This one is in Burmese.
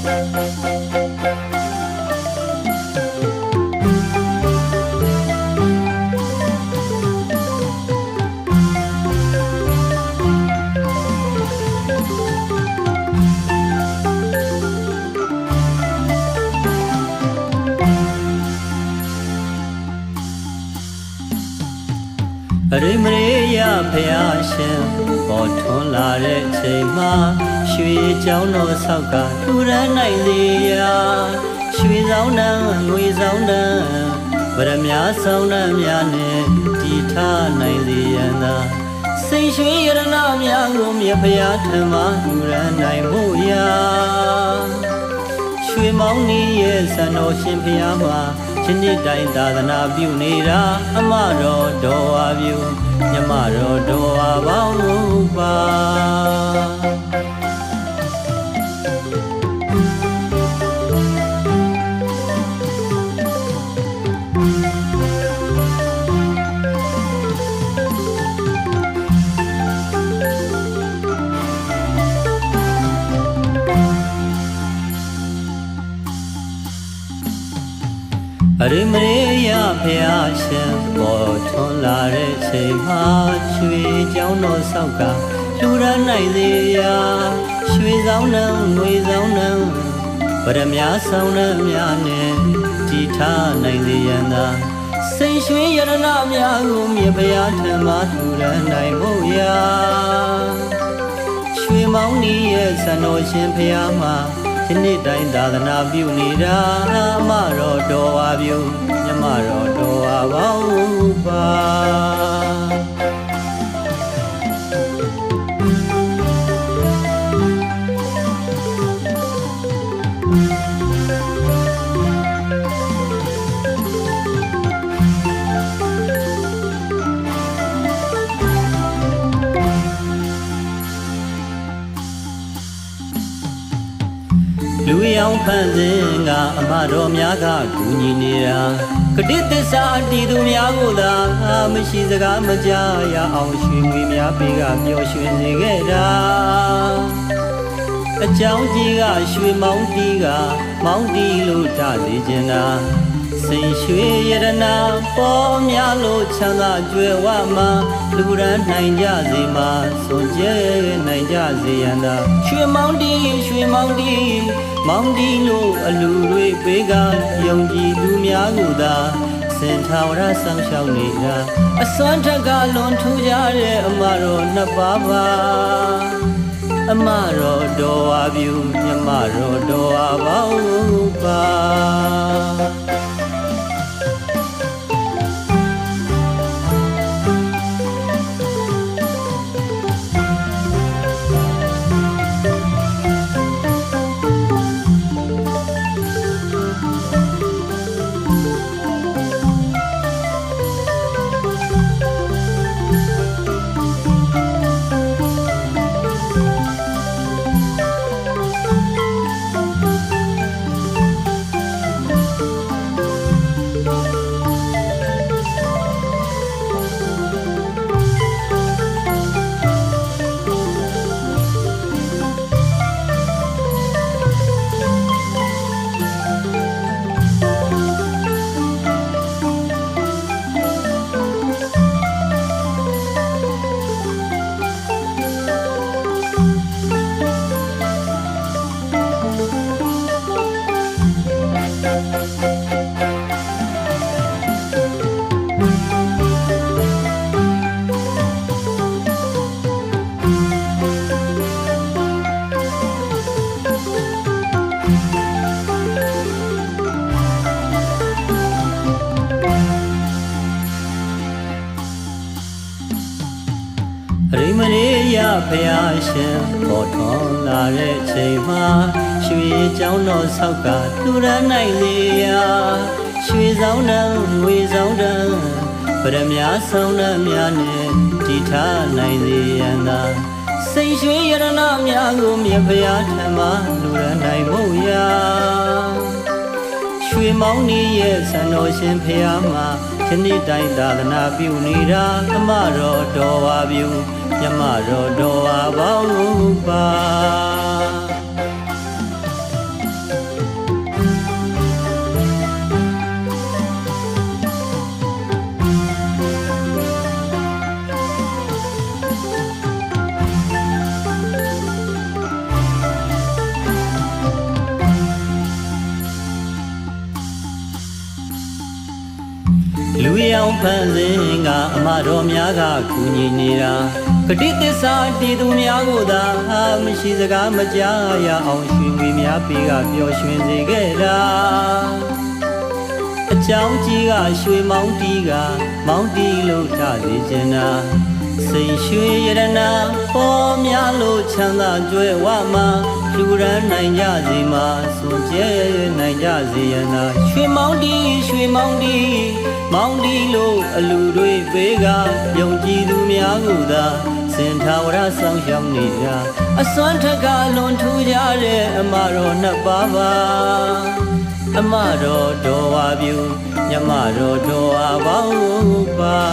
ရိမရေရဖျားရှင်ပေါ်ထွန်းလာတဲ့ချိန်မှာရွှေကြောင်းတော်ဆောက်ကလူရန်နိုင်စေရာရွှေဆောင်တန်းငွေဆောင်တန်းဗရမ ्या ဆောင်တန်းများနဲ့တည်ထားနိုင်စေရန်သာစိတ်ရွှေရတနာများကိုမြတ်ဖျားထံမှာလူရန်နိုင်ဖို့ရာရွှေမောင်းနေရဲ့စံတော်ရှင်ဖျားမှာဒီနေ့တိုင်းသာသနာပြုနေတာအမတော်တော်ဝါပြုမြမတော်တော်ဝါပေါင်းပါရိမရေရဖျားရှင်ပေါ်ထွန်းလာတဲ့ချိန်မှာရွှေကြောင်းတော်ဆောက်ကလူရန်နိုင်စေရာရွှေဆောင်တန်းငွေဆောင်တန်းဗရမ ्या ဆောင်တန်းများနဲ့တည်ထားနိုင်စေရန်သာစိတ်ရွှေရတနာများကိုမြတ်ဖျားထံမှာလူရန်နိုင်ဖို့ရာရွှေမောင်းနေရဲ့စံတော်ရှင်ဖျားမှာဒီနေ့တိုင်းသာသနာပြုနေတာအမတော်တော်ဝါပြုမြမတော်တော်ဝါပေါင်းပါလူရောင်ဖန်စင်ကအမတော်များကကူညီနေတာကတိသစ္စာအတီသူများကိုသာမရှိစကားမကြားရအောင်ရွှေငွေများပေးကပျော်ရွှင်စေခဲ့တာအကြောင်းကြီးကရွှေမောင်းတီးကမောင်းတီးလို့ထစေခြင်းတာစိတ်ရွှေရတနာပေါ်များလို့ချမ်းသာကြွယ်ဝမှာလူရန်နိုင်ကြစေမှာစွန့်ကြဲနိုင်ကြစေရန်သာရွှေမောင်းတီးရွှေမောင်းတီးမောင်းတီးလို့အလူတွေပေးကယုံကြည်သူများကိုသာစင်ထာဝရဆောင်ရှောက်နေတာအစွမ်းထက်ကလွန်ထူးကြတဲ့အမတော်နှစ်ပါးပါအမတော်တော်ဝါပြုမြမတော်တော်ဝါပေါင်းပါရိမရေရဖျားရှင်ပေါ်ထွန်းလာတဲ့ချိန်မှာရွှေကြောင်းတော်ဆောက်ကလူရန်နိုင်စေရာရွှေဆောင်တန်းငွေဆောင်တန်းဗရမ ्या ဆောင်တန်းများနဲ့တည်ထားနိုင်စေရန်သာစိတ်ရွှေရတနာများကိုမြတ်ဖျားထံမှာလူရန်နိုင်ဖို့ရာရွှေမောင်းနေရဲ့စံတော်ရှင်ဖျားမှာဒီနေ့တိုင်းသာသနာပြုနေတာအမတော်တော်ဝါပြုမြမတော်တော်ဝါပေါင်းပါ ကြောင့်ဖန်ဆင်းကအမတော်များကကူညီနေတာဂတိသစ္စာတည်သူများကိုသာမရှိစကားမကြားရအောင်ရွှေငွေများပေးကပျော်ရွှင်စေခဲ့တာအကြောင်းကြီးကရွှေမောင်းတီးကမောင်းတီးလို့ထားစေချင်တာစိန်ရွှေရတနာပေါ်များလို့ချမ်းသာကြွယ်ဝမှာလူရန်နိုင်ကြစီမှာစွန်ကျဲနိုင်ကြစီရနာရွှေမောင်းတီးရွှေမောင်းတီးမောင်းတီးလို့အလူတွေပေးကယုံကြည်သူများကိုသာစင်ထာဝရဆောင်ရှောက်နေတာအစွမ်းထက်ကလွန်ထူးကြတဲ့အမတော်နှစ်ပါးပါအမတော်တော်ဝါပြူညမတော်တော်ဝါပေါင်းပါ